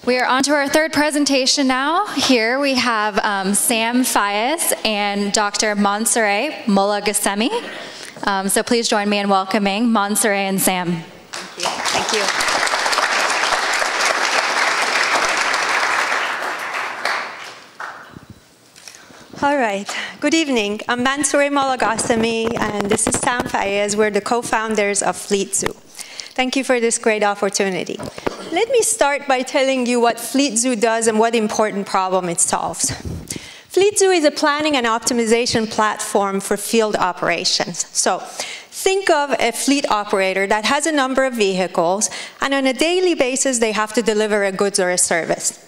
We are on to our third presentation now. Here we have Sam Fayez and Dr. Mansoure Molagasemi. So please join me in welcoming Mansoure and Sam. Thank you. All right. Good evening. I'm Mansoure Molagasemi, and this is Sam Fayez. We're the co-founders of FleetZoo. Thank you for this great opportunity. Let me start by telling you what FleetZoo does and what important problem it solves. FleetZoo is a planning and optimization platform for field operations. So think of a fleet operator that has a number of vehicles, and on a daily basis, they have to deliver a goods or a service.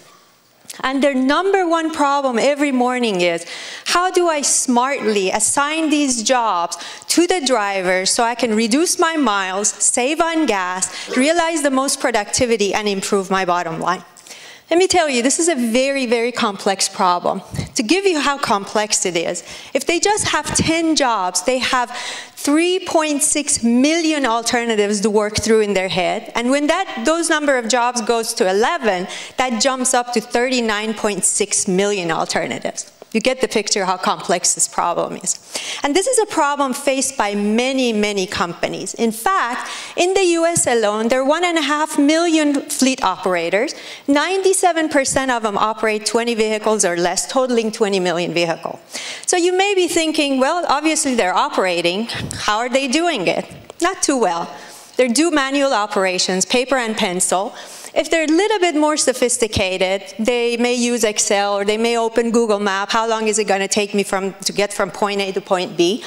And their number one problem every morning is, how do I smartly assign these jobs to the drivers so I can reduce my miles, save on gas, realize the most productivity, and improve my bottom line? Let me tell you, this is a very, very complex problem. To give you how complex it is, if they just have 10 jobs, they have 3.6 million alternatives to work through in their head. And when those number of jobs goes to 11, that jumps up to 39.6 million alternatives. You get the picture how complex this problem is. And this is a problem faced by many, many companies. In fact, in the US alone, there are 1.5 million fleet operators. 97% of them operate 20 vehicles or less, totaling 20 million vehicles. So you may be thinking, well, obviously they're operating. How are they doing it? Not too well. They do manual operations, paper and pencil. If they're a little bit more sophisticated, they may use Excel or they may open Google Maps. How long is it going to take me to get from point A to point B?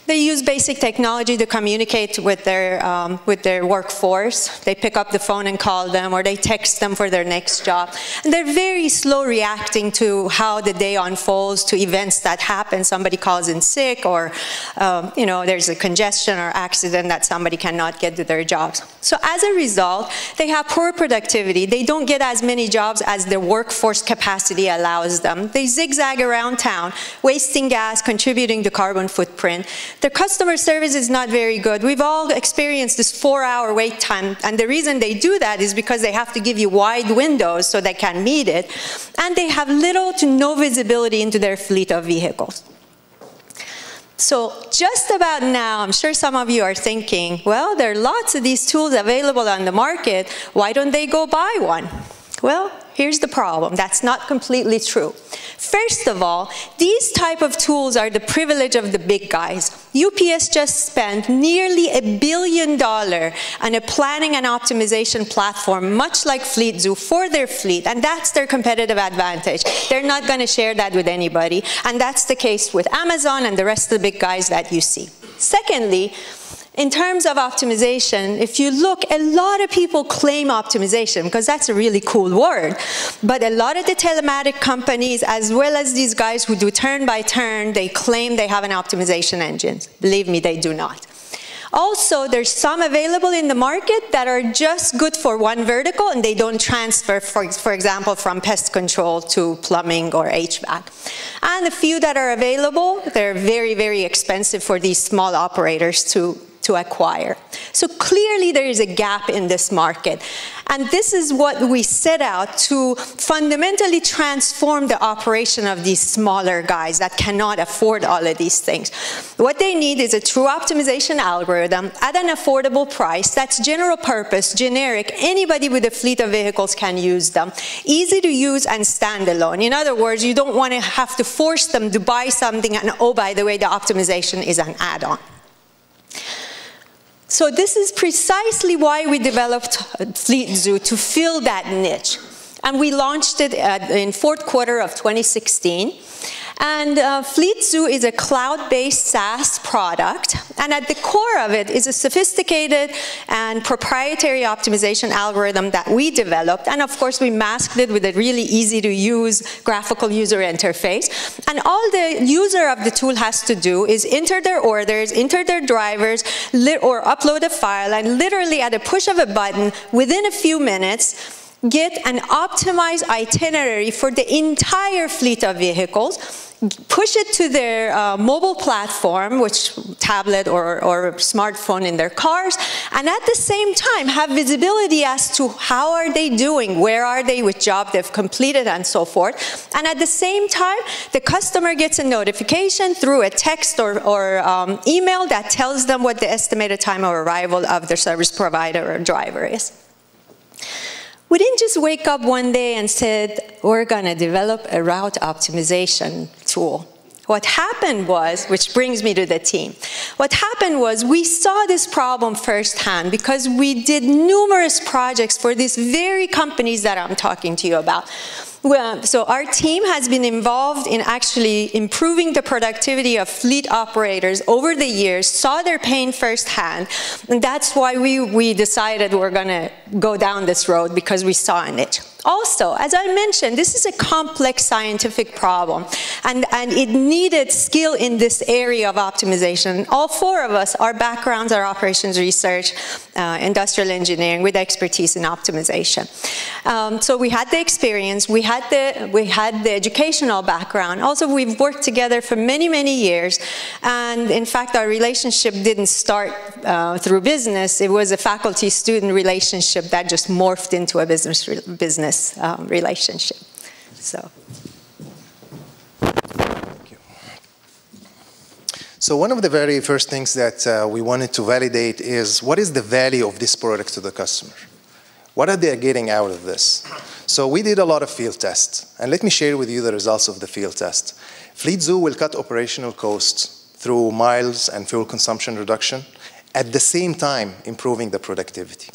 They use basic technology to communicate with their workforce. They pick up the phone and call them, or they text them for their next job. And they're very slow reacting to how the day unfolds, to events that happen. Somebody calls in sick, or there's a congestion or accident that somebody cannot get to their jobs. So as a result, they have poor productivity. They don't get as many jobs as their workforce capacity allows them. They zigzag around town, wasting gas, contributing to carbon footprint. Their customer service is not very good. We've all experienced this 4-hour wait time, and the reason they do that is because they have to give you wide windows so they can meet it, and they have little to no visibility into their fleet of vehicles. So just about now, I'm sure some of you are thinking, well, there are lots of these tools available on the market. Why don't they go buy one? Well, here's the problem. That's not completely true. First of all, these type of tools are the privilege of the big guys. UPS just spent nearly $1 billion on a planning and optimization platform, much like FleetZoo, for their fleet, and that's their competitive advantage. They're not going to share that with anybody, and that's the case with Amazon and the rest of the big guys that you see. Secondly, in terms of optimization, if you look, a lot of people claim optimization because that's a really cool word. But a lot of the telematic companies, as well as these guys who do turn by turn, they claim they have an optimization engine. Believe me, they do not. Also, there's some available in the market that are just good for one vertical, and they don't transfer, for example, from pest control to plumbing or HVAC. And the few that are available, they're very, very expensive for these small operators to acquire. So clearly there is a gap in this market. And this is what we set out to fundamentally transform the operation of these smaller guys that cannot afford all of these things. What they need is a true optimization algorithm at an affordable price that's general purpose, generic. Anybody with a fleet of vehicles can use them. Easy to use and standalone. In other words, you don't want to have to force them to buy something and, oh, by the way, the optimization is an add-on. So this is precisely why we developed FleetZoo, to fill that niche. And we launched it in fourth quarter of 2016. And FleetZoo is a cloud-based SaaS product, and at the core of it is a sophisticated and proprietary optimization algorithm that we developed, and of course we masked it with a really easy-to-use graphical user interface. And all the user of the tool has to do is enter their orders, enter their drivers, or upload a file, and literally at a push of a button, within a few minutes, get an optimized itinerary for the entire fleet of vehicles push it to their mobile platform, which tablet or smartphone in their cars, and at the same time have visibility as to how are they doing, where are they with job they've completed, and so forth. And at the same time, the customer gets a notification through a text or email that tells them what the estimated time of arrival of their service provider or driver is. We didn't just wake up one day and said, we're going to develop a route optimization tool. What happened was, which brings me to the team, what happened was we saw this problem firsthand because we did numerous projects for these very companies that I'm talking to you about. Well, so our team has been involved in actually improving the productivity of fleet operators over the years, saw their pain firsthand, and that's why we decided we're going to go down this road, because we saw a niche. Also, as I mentioned, this is a complex scientific problem, and it needed skill in this area of optimization. All four of us, our backgrounds are operations research, industrial engineering, with expertise in optimization. So we had the experience, we had the educational background. Also, we've worked together for many, many years, and in fact, our relationship didn't start through business. It was a faculty-student relationship that just morphed into a business relationship. So. Thank you. So one of the very first things that we wanted to validate is, what is the value of this product to the customer? What are they getting out of this? So we did a lot of field tests, and let me share with you the results of the field test. FleetZoo will cut operational costs through miles and fuel consumption reduction, at the same time improving the productivity.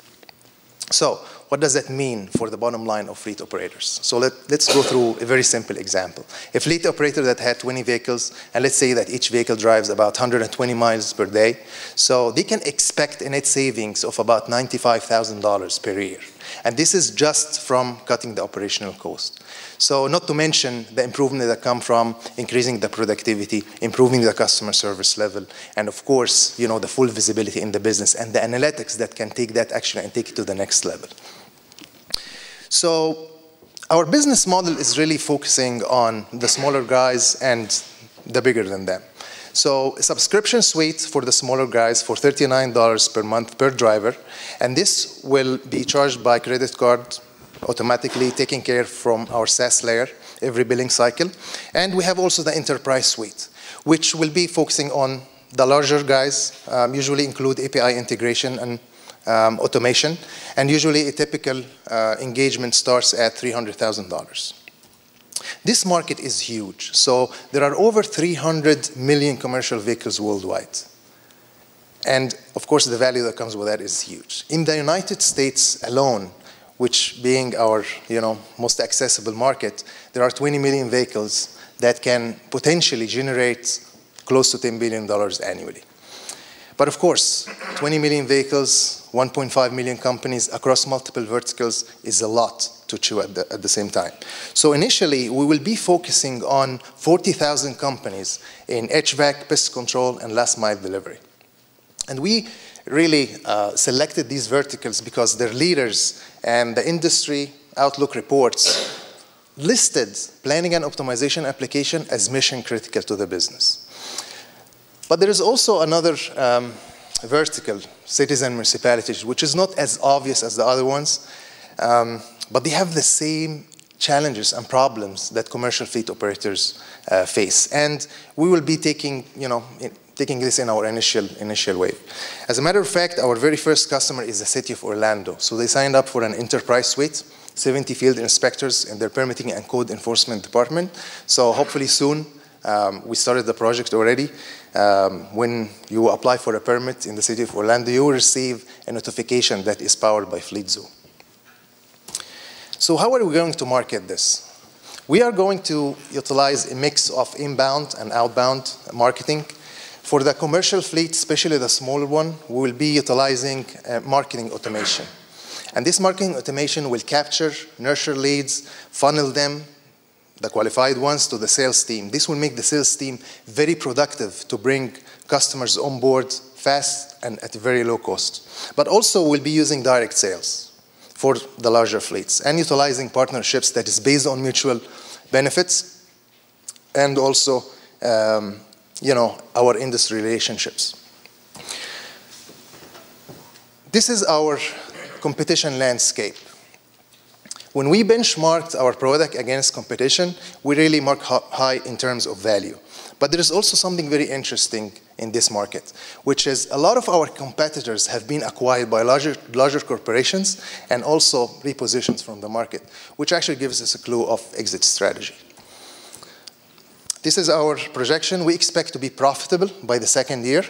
So what does that mean for the bottom line of fleet operators? So let's go through a very simple example. A fleet operator that had 20 vehicles, and let's say that each vehicle drives about 120 miles per day, so they can expect a net savings of about $95,000 per year. And this is just from cutting the operational cost. So not to mention the improvement that come from increasing the productivity, improving the customer service level, and of course, you know, the full visibility in the business and the analytics that can take that action and take it to the next level. So our business model is really focusing on the smaller guys and the bigger than them. So a subscription suite for the smaller guys for $39 per month per driver, and this will be charged by credit card, automatically taking care from our SaaS layer every billing cycle. And we have also the enterprise suite, which will be focusing on the larger guys, usually include API integration and automation, and usually a typical engagement starts at $300,000. This market is huge. So there are over 300 million commercial vehicles worldwide. And of course, the value that comes with that is huge. In the United States alone, which being our most accessible market, there are 20 million vehicles that can potentially generate close to $10 billion annually. But of course, 20 million vehicles, 1.5 million companies across multiple verticals is a lot to chew at the same time. So initially, we will be focusing on 40,000 companies in HVAC, pest control, and last mile delivery. And we really selected these verticals because their leaders and the industry outlook reports listed planning and optimization application as mission critical to the business. But there is also another vertical, cities and municipalities, which is not as obvious as the other ones, but they have the same challenges and problems that commercial fleet operators face. And we will be taking this in our initial wave. As a matter of fact, our very first customer is the city of Orlando. So they signed up for an enterprise suite, 70 field inspectors in their permitting and code enforcement department. So hopefully soon, we started the project already. When you apply for a permit in the city of Orlando, you will receive a notification that is powered by FleetZoo. So how are we going to market this? We are going to utilize a mix of inbound and outbound marketing. For the commercial fleet, especially the smaller one, we will be utilizing marketing automation. And this marketing automation will capture, nurture leads, funnel them, the qualified ones, to the sales team. This will make the sales team very productive to bring customers on board fast and at a very low cost. But also we'll be using direct sales for the larger fleets and utilizing partnerships that is based on mutual benefits. and also, our industry relationships. This is our competition landscape. When we benchmarked our product against competition, we really mark high in terms of value. But there is also something very interesting in this market, which is a lot of our competitors have been acquired by larger corporations and also repositioned from the market, which actually gives us a clue of exit strategy. This is our projection. We expect to be profitable by the second year.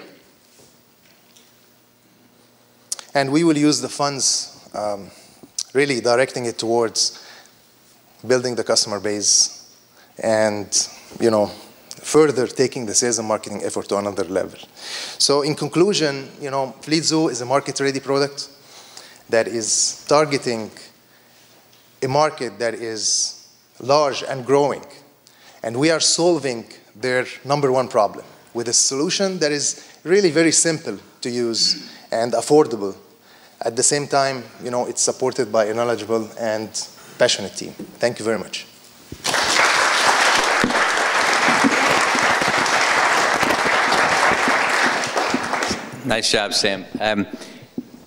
And we will use the funds, really directing it towards building the customer base and, further taking the sales and marketing effort to another level. So in conclusion, FleetZoo is a market-ready product that is targeting a market that is large and growing. And we are solving their #1 problem with a solution that is really very simple to use and affordable. At the same time, it's supported by a knowledgeable and passionate team. Thank you very much. Nice job, Sam.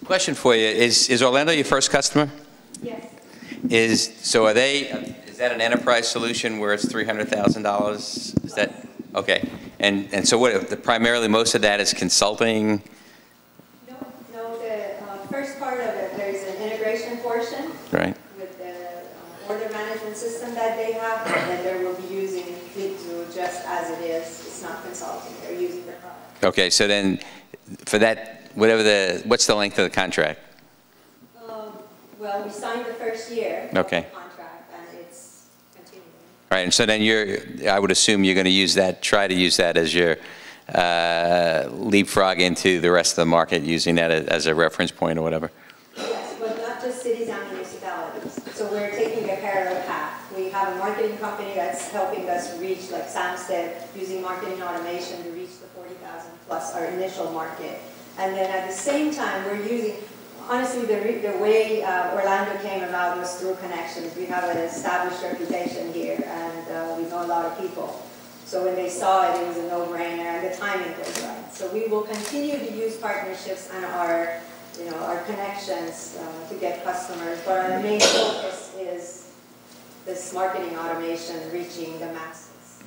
Question for you: Is Orlando your first customer? Yes. Is that an enterprise solution where it's $300,000? Is that okay? And so what? Primarily, most of that is consulting. No. The first part of it, there's an integration portion. Right. With the order management system that they have, and then they will be using FleetZoo just as it is. It's not consulting. They're using the product. Okay. So then, for that, what's the length of the contract? Well, we signed the first year of the contract, and it's continuing. Right, and so then I would assume you're going to try to use that as your leapfrog into the rest of the market, using that as a reference point or whatever. Yes, but not just cities and municipalities. So we're taking a parallel path. We have a marketing company that's helping us reach, like Sam said, using marketing automation to reach the 40,000 plus our initial market. And then at the same time, we're using, honestly, the way Orlando came about was through connections. We have an established reputation here, and we know a lot of people. So when they saw it, it was a no-brainer, and the timing was right. So we will continue to use partnerships and our connections to get customers. But our main focus is this marketing automation reaching the masses.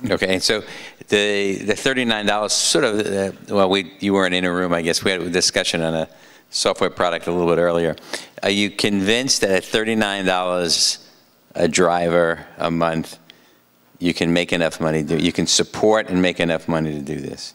Okay, and so the $39 sort of, you weren't in a room, I guess. We had a discussion on a software product a little bit earlier. Are you convinced that at $39 a driver a month, you can make enough money, you can support and make enough money to do this?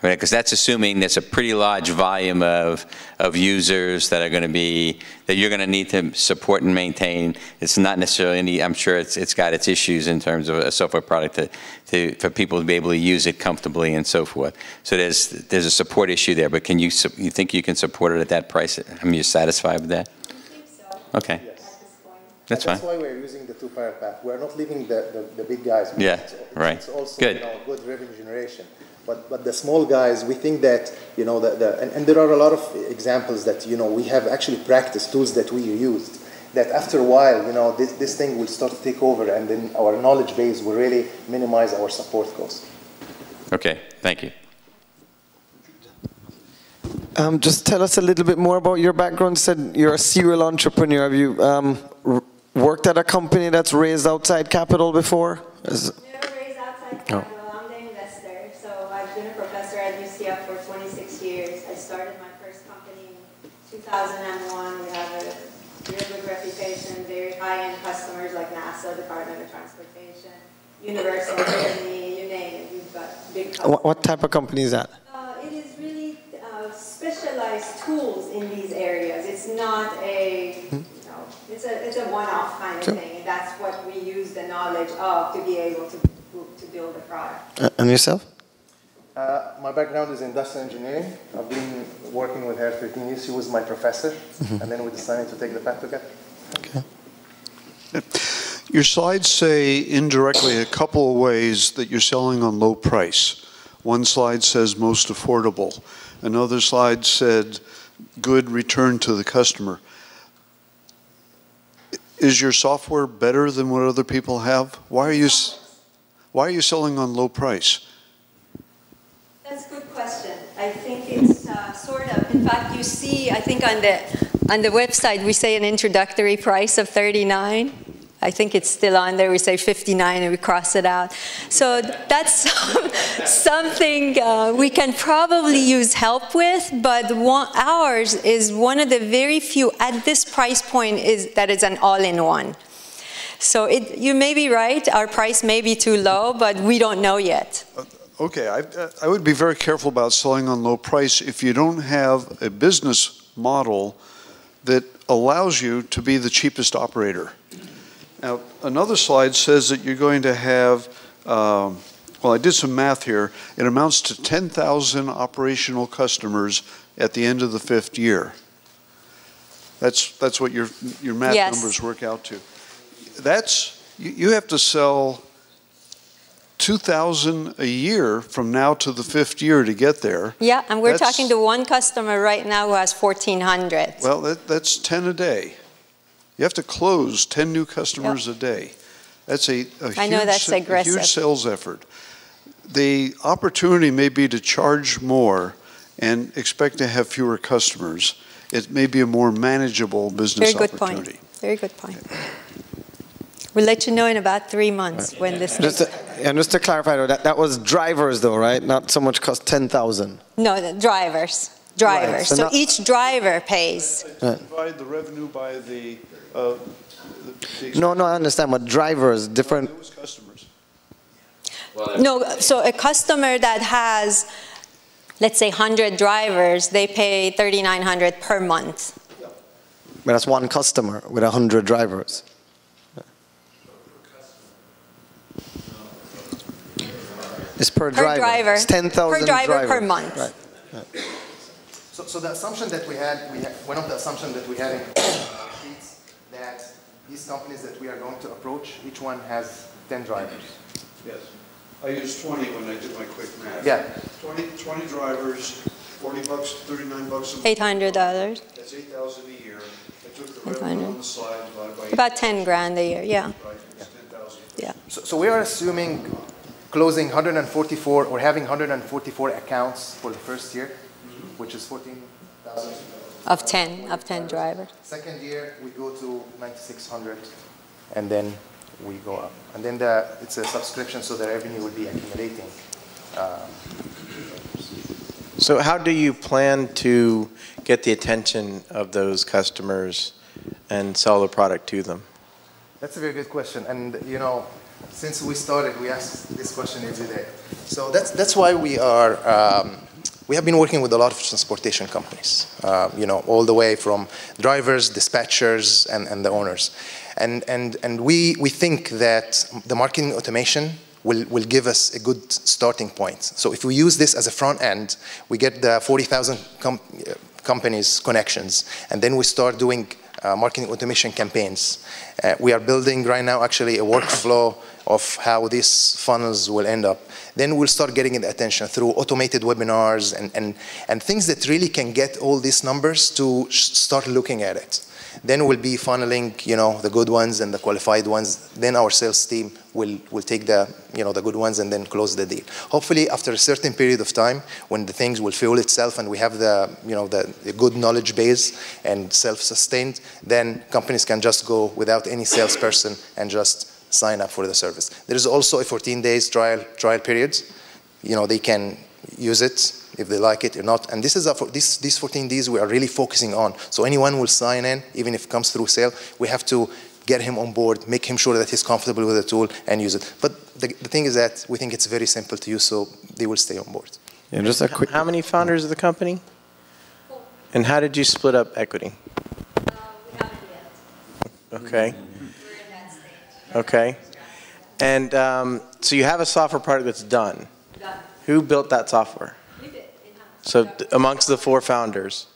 I mean, because that's assuming there's a pretty large volume of users that are going to be, that you're going to need to support and maintain. It's not necessarily any, I'm sure it's got its issues in terms of a software product for people to be able to use it comfortably and so forth. So there's a support issue there, but you think you can support it at that price? I mean, you're satisfied with that? I think so. Okay. Yes. At this point. That's fine. That's why we're using the two-parallel path. We're not leaving the big guys. Yeah, right. It's also good. Good revenue generation. But the small guys, we think that, and there are a lot of examples that, we have actually practiced tools that we used, that after a while, this thing will start to take over, and then our knowledge base will really minimize our support costs. Okay, thank you. Just tell us a little bit more about your background. You said you're a serial entrepreneur. Have you worked at a company that's raised outside capital before? Never raised outside capital. Oh. I'm the investor. So I've been a professor at UCF for 26 years. I started my first company in 2001. We have a real good reputation, very high-end customers like NASA, Department of Transportation, Universal, Disney, you name it. We've got big customers. What type of company is that? It is really specialized tools in these areas. It's not a, it's a one-off kind of thing. And that's what we use the knowledge of to be able to build a product. And yourself? My background is industrial engineering. I've been working with her 13 years. She was my professor, and then we decided to take the path together. Okay. Your slides say indirectly a couple of ways that you're selling on low price. One slide says most affordable. Another slide said good return to the customer. Is your software better than what other people have? Why Why are you selling on low price? That's a good question. I think it's sort of, in fact, you see, I think on the website we say an introductory price of $39. I think it's still on there. We say 59 and we cross it out. So that's something we can probably use help with, but ours is one of the very few at this price point that is an all-in-one. So you may be right, our price may be too low, but we don't know yet. Okay, I would be very careful about selling on low price if you don't have a business model that allows you to be the cheapest operator. Now, another slide says that you're going to have, well, I did some math here. It amounts to 10,000 operational customers at the end of the 5th year. That's what your math numbers work out to. You have to sell 2,000 a year from now to the 5th year to get there. Yeah, and we're talking to one customer right now who has 1,400. Well, that's 10 a day. You have to close 10 new customers a day. That's a huge sales effort. The opportunity may be to charge more and expect to have fewer customers. It may be a more manageable business opportunity. Very good point. We'll let you know in about 3 months when this just to clarify, though, that was drivers, though, right? Not so much cost 10,000. No, the drivers. Right. So each driver pays. Divide the revenue by the no, I understand, but drivers, different. Customers. No, so a customer that has, let's say, 100 drivers, they pay $3,900 per month. But that's one customer with 100 drivers. It's per driver. It's 10,000 per driver per month. Right. So the assumption that we had, one of the assumptions that we had in sheets, that these companies that we are going to approach, each one has 10 drivers. Yes. I used 20 when I did my quick math. Yeah. 20 drivers, $40, $39 a month. $800. That's 8,000 a year. I took the revenue on the slide divided by about 10 grand a year, yeah. Right, it's 10,000. Yeah. So we are assuming closing 144 or having 144 accounts for the first year, which is 14,000. Of 10 drivers. Second year, we go to 9,600, and then we go up. And then it's a subscription, so the revenue will be accumulating. So how do you plan to get the attention of those customers and sell the product to them? That's a very good question. And, you know, since we started, we ask this question every day. So that's why we are, we have been working with a lot of transportation companies, you know, all the way from drivers, dispatchers, and the owners. And we think that the marketing automation will give us a good starting point. So if we use this as a front end, we get the 40,000 companies connections, and then we start doing marketing automation campaigns. We are building right now actually a workflow of how these funnels will end up. Then we'll start getting the attention through automated webinars and things that really can get all these numbers to start looking at it. Then we'll be funneling, you know, the good ones and the qualified ones. Then our sales team will take the, you know, the good ones and then close the deal. Hopefully, after a certain period of time, when the things will fuel itself and we have the, you know, the good knowledge base and self-sustained, then companies can just go without any salesperson and just sign up for the service. There is also a 14 days trial period. You know, they can use it if they like it or not. And this is these 14 days we are really focusing on. So anyone will sign in, even if it comes through sale, we have to get him on board, make him sure that he's comfortable with the tool and use it. But the thing is that we think it's very simple to use, so they will stay on board. Yeah, just a quick. How many founders of the company? And how did you split up equity? We haven't yet. Okay. We're in that stage. Okay. And so you have a software product that's done. Done. Who built that software? We did. So amongst the 4 founders.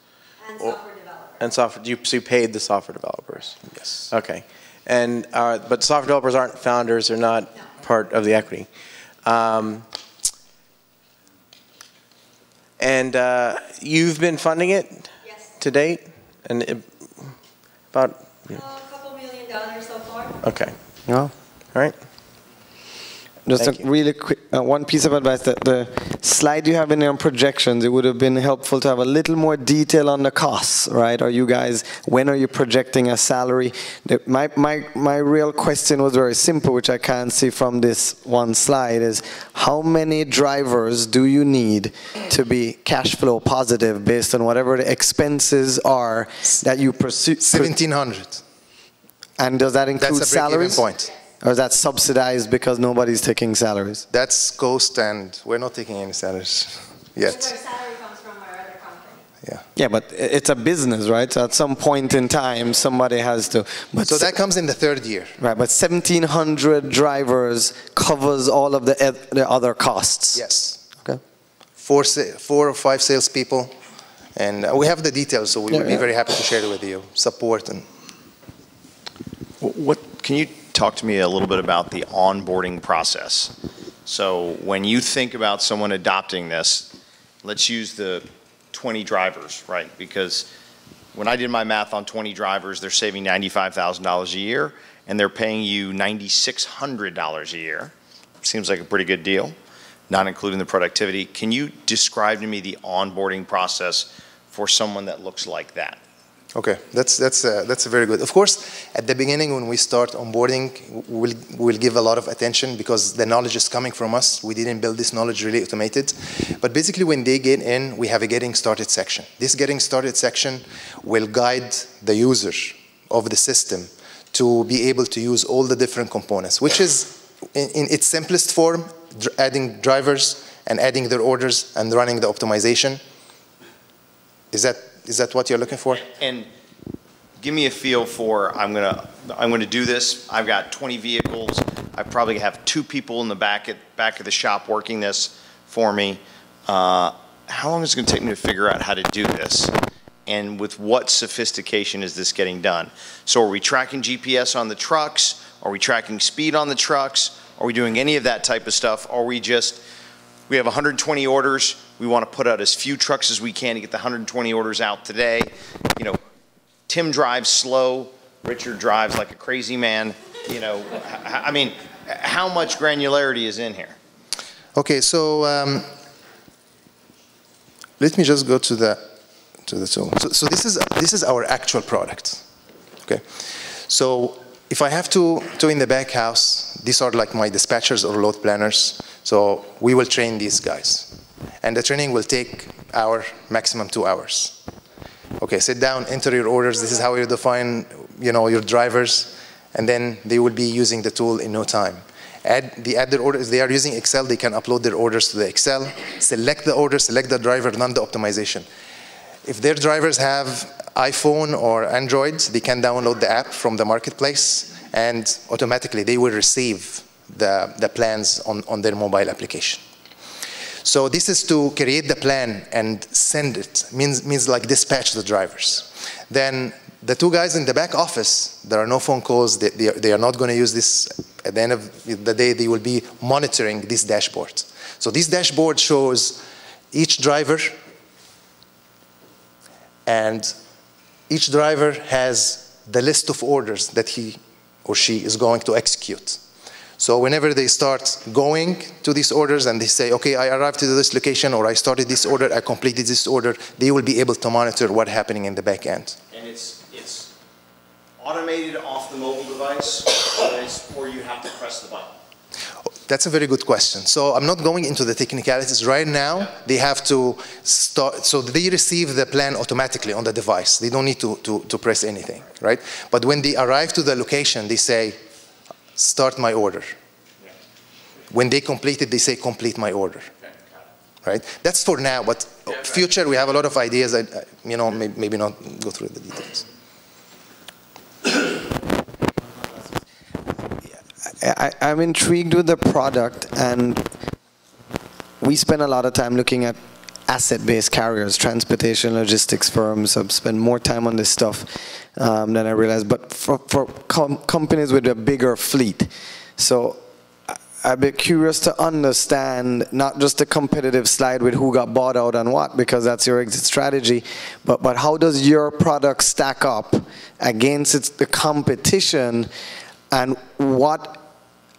And software developers. And software, so you paid the software developers? Yes. Okay. And but software developers aren't founders; they're not part of the equity. And you've been funding it to date, and about a couple $1 million so far. Okay. Yeah. All right. Just a really quick, one piece of advice, that the slide you have in there on projections, it would have been helpful to have a little more detail on the costs, right? Are you guys, when are you projecting a salary? My real question was very simple, which I can't see from this one slide, is how many drivers do you need to be cash flow positive based on whatever the expenses are that you pursue? 1,700. And does that include That's a break-even salaries? point. Or is that subsidized because nobody's taking salaries? That's cost, and we're not taking any salaries yet. Where salary comes from our other company. Yeah. Yeah, but it's a business, right? So at some point in time, somebody has to. But So that comes in the third year. right, but 1,700 drivers covers all of the other costs. Yes. Okay. 4 or 5 salespeople, and we have the details, so we would be Yeah. very happy to share it with you. Support and. Can you talk to me a little bit about the onboarding process? So when you think about someone adopting this, let's use the 20 drivers, right? Because when I did my math on 20 drivers, they're saving $95,000 a year, and they're paying you $9,600 a year. Seems like a pretty good deal, not including the productivity. Can you describe to me the onboarding process for someone that looks like that? Okay, that's very good. Of course, at the beginning when we start onboarding, we'll give a lot of attention because the knowledge is coming from us. We didn't build this knowledge really automated. But basically when they get in, we have a getting started section. This getting started section will guide the user of the system to be able to use all the different components, which is in its simplest form, adding drivers and adding their orders and running the optimization. Is that what you're looking for? And give me a feel for, I'm gonna do this. I've got 20 vehicles. I probably have 2 people in the back of the shop working this for me. How long is it gonna take me to figure out how to do this? And with what sophistication is this getting done? So are we tracking GPS on the trucks? Are we tracking speed on the trucks? Are we doing any of that type of stuff? Are we just, we have 120 orders. We want to put out as few trucks as we can to get the 120 orders out today. You know, Tim drives slow. Richard drives like a crazy man. You know, I mean, how much granularity is in here? Okay, so let me just go to the tool. So this is our actual product. Okay, so if I have to in the back house, these are like my dispatchers or load planners. So we will train these guys. And the training will take maximum 2 hours. Okay, sit down, enter your orders. This is how you define, your drivers, and then they will be using the tool in no time. Add their orders. If they are using Excel, they can upload their orders to the Excel, select the order, select the driver, run the optimization. If their drivers have iPhone or Android, they can download the app from the marketplace, and automatically they will receive the plans on their mobile application. So this is to create the plan and send it, means like dispatch the drivers. Then the 2 guys in the back office, there are no phone calls, they are not going to use this. At the end of the day, they will be monitoring this dashboard. So this dashboard shows each driver, and each driver has the list of orders that he or she is going to execute. So whenever they start going to these orders and they say, okay, I arrived to this location, or I started this order, I completed this order, they will be able to monitor what's happening in the back end. And it's automated off the mobile device, or you have to press the button? That's a very good question. So I'm not going into the technicalities right now. They have to start, so they receive the plan automatically on the device. They don't need to press anything, right? But when they arrive to the location, they say, start my order. When they complete it, they say, complete my order. Right? That's for now, but future, we have a lot of ideas. Maybe not go through the details. I'm intrigued with the product, and we spend a lot of time looking at asset-based carriers, transportation, logistics firms. I've spent more time on this stuff than I realized. But for companies with a bigger fleet, so I'd be curious to understand not just the competitive slide with who got bought out and what, because that's your exit strategy, but how does your product stack up against the competition, and what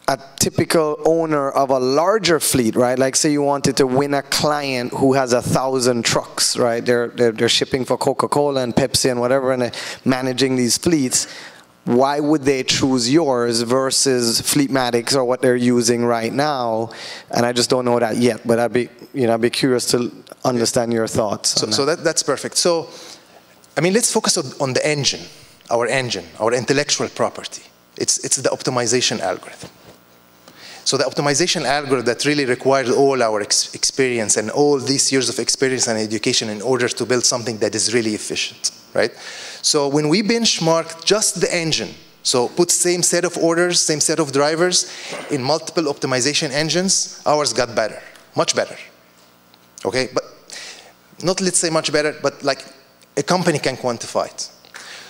a typical owner of a larger fleet, right? Like say you wanted to win a client who has 1,000 trucks, right? They're shipping for Coca-Cola and Pepsi and whatever, and they're managing these fleets. Why would they choose yours versus Fleetmatics or what they're using right now? And I just don't know that yet, but I'd be curious to understand your thoughts. So that's perfect. So, I mean, let's focus on the engine, our intellectual property. It's the optimization algorithm. So the optimization algorithm that really required all our experience and all these years of experience and education in order to build something that is really efficient, right? So when we benchmarked just the engine, so put same set of orders, same set of drivers in multiple optimization engines, ours got better, much better, okay? But not let's say much better, but like a company can quantify it.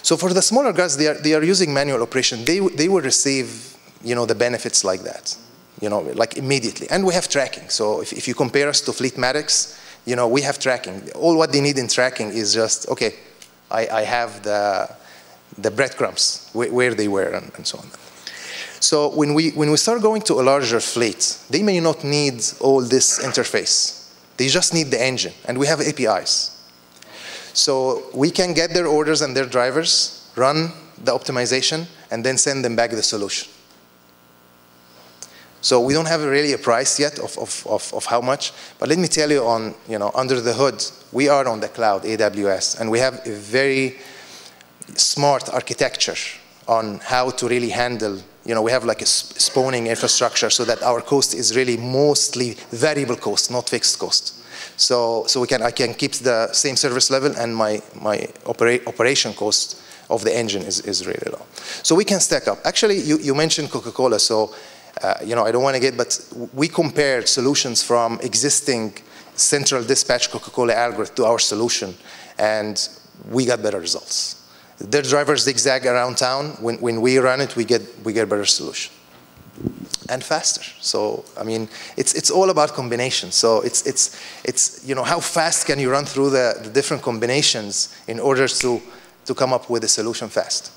So for the smaller guys, they are using manual operation. They will receive, the benefits like that. Like immediately. And we have tracking. So if you compare us to Fleetmatics, we have tracking. All what they need in tracking is just, okay, I have the breadcrumbs, where they were and so on. So when we start going to a larger fleet, they may not need all this interface. They just need the engine. And we have APIs. So we can get their orders and their drivers, run the optimization, and then send them back the solution. So we don't have really a price yet of how much, but let me tell you under the hood, we are on the cloud, AWS, and we have a very smart architecture on how to really handle, we have like a spawning infrastructure so that our cost is really mostly variable cost, not fixed cost. So I can keep the same service level and my operation cost of the engine is really low. So we can stack up. Actually, you mentioned Coca-Cola, so I don't want to but we compared solutions from existing central dispatch Coca-Cola algorithm to our solution, and we got better results. Their drivers zigzag around town. When we run it, we get better solution and faster. So I mean, it's all about combinations. So it's how fast can you run through the different combinations in order to come up with a solution fast.